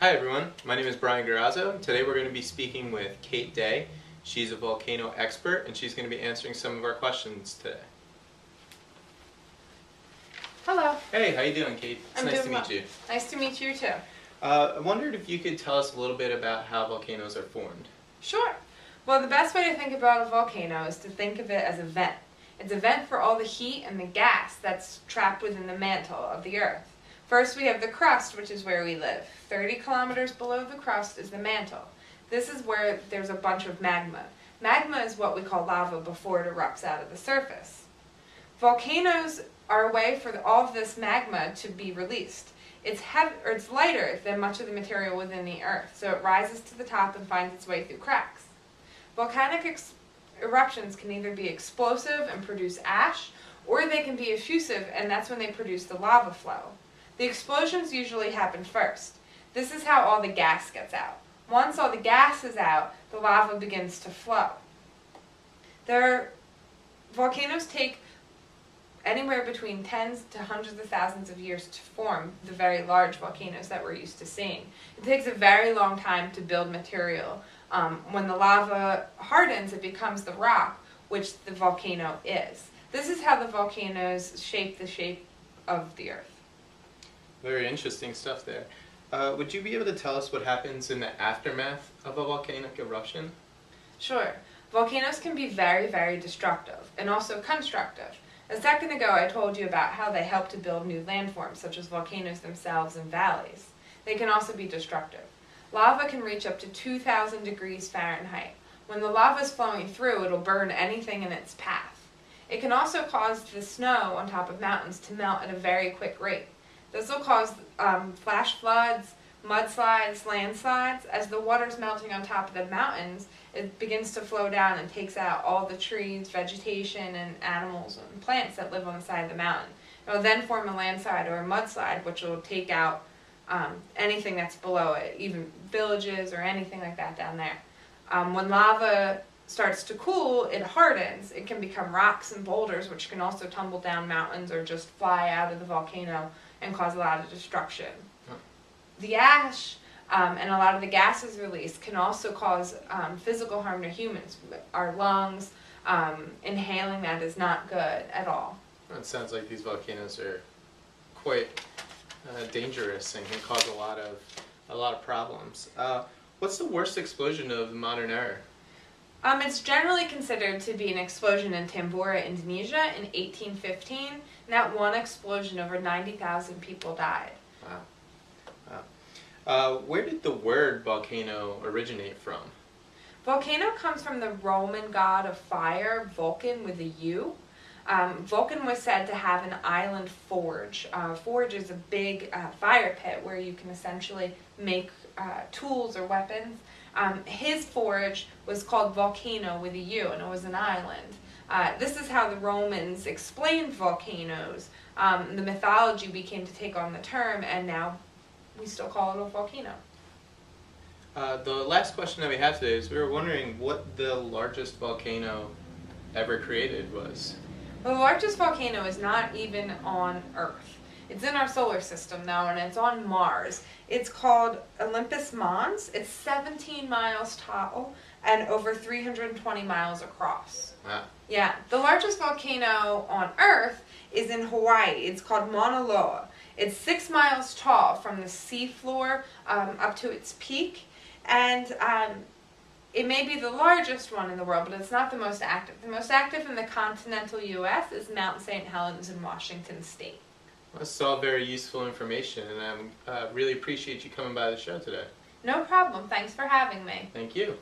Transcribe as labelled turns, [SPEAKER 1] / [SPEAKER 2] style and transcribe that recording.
[SPEAKER 1] Hi everyone, my name is Brian Garazzo, and today we're going to be speaking with Kate Day. She's a volcano expert and she's going to be answering some of our questions today.
[SPEAKER 2] Hello.
[SPEAKER 1] Hey, how you doing, Kate? It's nice to meet you.
[SPEAKER 2] Nice to meet you too.
[SPEAKER 1] I wondered if you could tell us a little bit about how volcanoes are formed.
[SPEAKER 2] Sure. Well, the best way to think about a volcano is to think of it as a vent. It's a vent for all the heat and the gas that's trapped within the mantle of the Earth. First we have the crust, which is where we live. 30 kilometers below the crust is the mantle. This is where there's a bunch of magma. Magma is what we call lava before it erupts out of the surface. Volcanoes are a way for all of this magma to be released. It's lighter than much of the material within the Earth, so it rises to the top and finds its way through cracks. Volcanic eruptions can either be explosive and produce ash, or they can be effusive, and that's when they produce the lava flow. The explosions usually happen first. This is how all the gas gets out. Once all the gas is out, the lava begins to flow. Volcanoes take anywhere between tens to hundreds of thousands of years to form the very large volcanoes that we're used to seeing. It takes a very long time to build material. When the lava hardens, it becomes the rock, which the volcano is. This is how the volcanoes shape the shape of the Earth.
[SPEAKER 1] Very interesting stuff there. Would you be able to tell us what happens in the aftermath of a volcanic eruption?
[SPEAKER 2] Sure. Volcanoes can be very, very destructive and also constructive. A second ago I told you about how they help to build new landforms, such as volcanoes themselves and valleys. They can also be destructive. Lava can reach up to 2,000 degrees Fahrenheit. When the lava is flowing through, it'll burn anything in its path. It can also cause the snow on top of mountains to melt at a very quick rate. This will cause flash floods, mudslides, landslides. As the water's melting on top of the mountains, it begins to flow down and takes out all the trees, vegetation, and animals and plants that live on the side of the mountain. It will then form a landslide or a mudslide, which will take out anything that's below it, even villages or anything like that down there. When lava starts to cool, it hardens. It can become rocks and boulders, which can also tumble down mountains or just fly out of the volcano and cause a lot of destruction. The ash and a lot of the gases released can also cause physical harm to humans. Our lungs, inhaling that is not good at all.
[SPEAKER 1] It sounds like these volcanoes are quite dangerous and can cause a lot of problems. What's the worst explosion of the modern era?
[SPEAKER 2] It's generally considered to be an explosion in Tambora, Indonesia in 1815. And that one explosion, over 90,000 people died.
[SPEAKER 1] Wow. Where did the word volcano originate from?
[SPEAKER 2] Volcano comes from the Roman god of fire, Vulcan with a U. Vulcan was said to have an island forge. Forge is a big fire pit where you can essentially make tools or weapons. His forge was called Volcano with a U, and it was an island. This is how the Romans explained volcanoes. The mythology became to take on the term, and now we still call it a volcano.
[SPEAKER 1] The last question that we have today is we were wondering what the largest volcano ever created was.
[SPEAKER 2] Well, the largest volcano is not even on Earth. It's in our solar system now, and it's on Mars. It's called Olympus Mons. It's 17 miles tall and over 320 miles across.
[SPEAKER 1] Wow.
[SPEAKER 2] Yeah, the largest volcano on Earth is in Hawaii. It's called Mauna Loa. It's 6 miles tall from the seafloor up to its peak, and it may be the largest one in the world, but it's not the most active. The most active in the continental U.S. is Mount St. Helens in Washington State.
[SPEAKER 1] That's all very useful information, and I really appreciate you coming by the show today.
[SPEAKER 2] No problem. Thanks for having me.
[SPEAKER 1] Thank you.